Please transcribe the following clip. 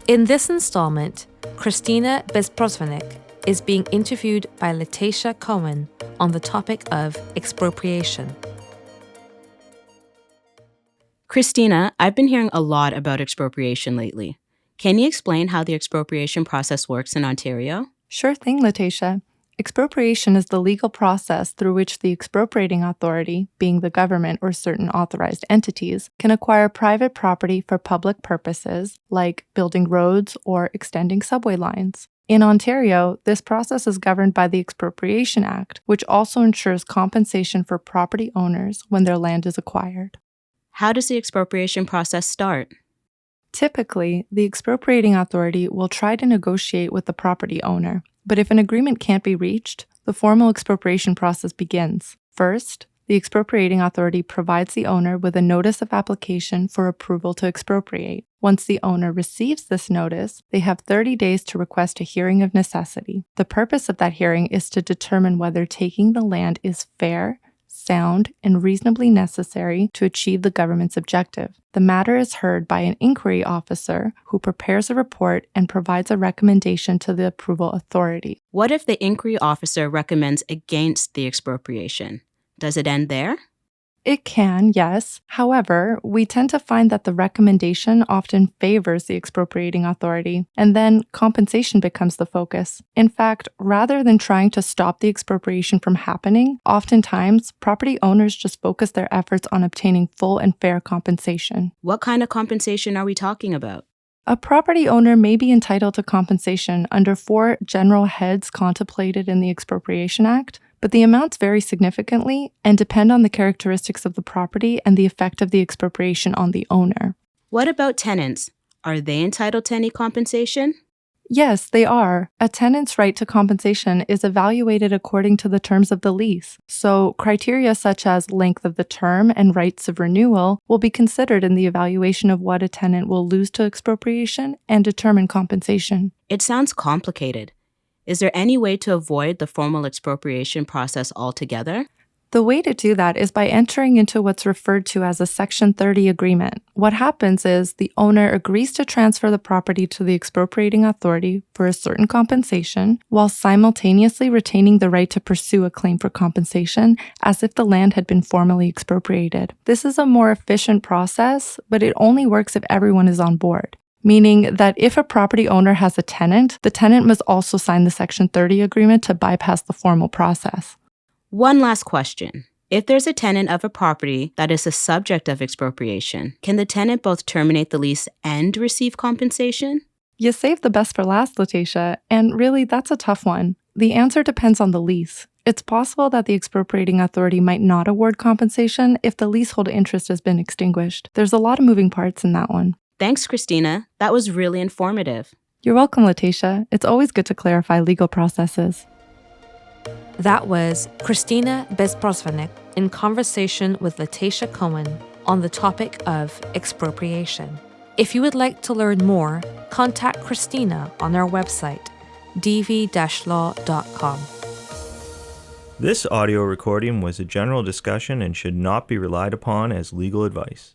In this installment, Kristina Bezprozvannykh is being interviewed by RealTea Cohen on the topic of expropriation. Kristina, I've been hearing a lot about expropriation lately. Can you explain how the expropriation process works in Ontario? Sure thing, RealTea. Expropriation is the legal process through which the expropriating authority, being the government or certain authorized entities, can acquire private property for public purposes, like building roads or extending subway lines. In Ontario, this process is governed by the Expropriation Act, which also ensures compensation for property owners when their land is acquired. How does the expropriation process start? Typically, the expropriating authority will try to negotiate with the property owner, but if an agreement can't be reached, the formal expropriation process begins. First, the expropriating authority provides the owner with a notice of application for approval to expropriate. Once the owner receives this notice, they have 30 days to request a hearing of necessity. The purpose of that hearing is to determine whether taking the land is fair, sound, and reasonably necessary to achieve the government's objective. The matter is heard by an inquiry officer who prepares a report and provides a recommendation to the approval authority. What if the inquiry officer recommends against the expropriation? Does it end there? It can, yes. However, we tend to find that the recommendation often favors the expropriating authority, and then compensation becomes the focus. In fact, rather than trying to stop the expropriation from happening, oftentimes property owners just focus their efforts on obtaining full and fair compensation. What kind of compensation are we talking about? A property owner may be entitled to compensation under 4 general heads contemplated in the Expropriation Act, but the amounts vary significantly and depend on the characteristics of the property and the effect of the expropriation on the owner. What about tenants? Are they entitled to any compensation? Yes, they are. A tenant's right to compensation is evaluated according to the terms of the lease, so criteria such as length of the term and rights of renewal will be considered in the evaluation of what a tenant will lose to expropriation and determine compensation. It sounds complicated. Is there any way to avoid the formal expropriation process altogether? The way to do that is by entering into what's referred to as a Section 30 agreement. What happens is the owner agrees to transfer the property to the expropriating authority for a certain compensation, while simultaneously retaining the right to pursue a claim for compensation as if the land had been formally expropriated. This is a more efficient process, but it only works if everyone is on board. Meaning that if a property owner has a tenant, the tenant must also sign the Section 30 agreement to bypass the formal process. One last question. If there's a tenant of a property that is the subject of expropriation, can the tenant both terminate the lease and receive compensation? You saved the best for last, RealTea, and really that's a tough one. The answer depends on the lease. It's possible that the expropriating authority might not award compensation if the leasehold interest has been extinguished. There's a lot of moving parts in that one. Thanks, Kristina. That was really informative. You're welcome, RealTea. It's always good to clarify legal processes. That was Kristina Bezprozvannykh in conversation with RealTea Cohen on the topic of expropriation. If you would like to learn more, contact Kristina on our website, dv-law.com. This audio recording was a general discussion and should not be relied upon as legal advice.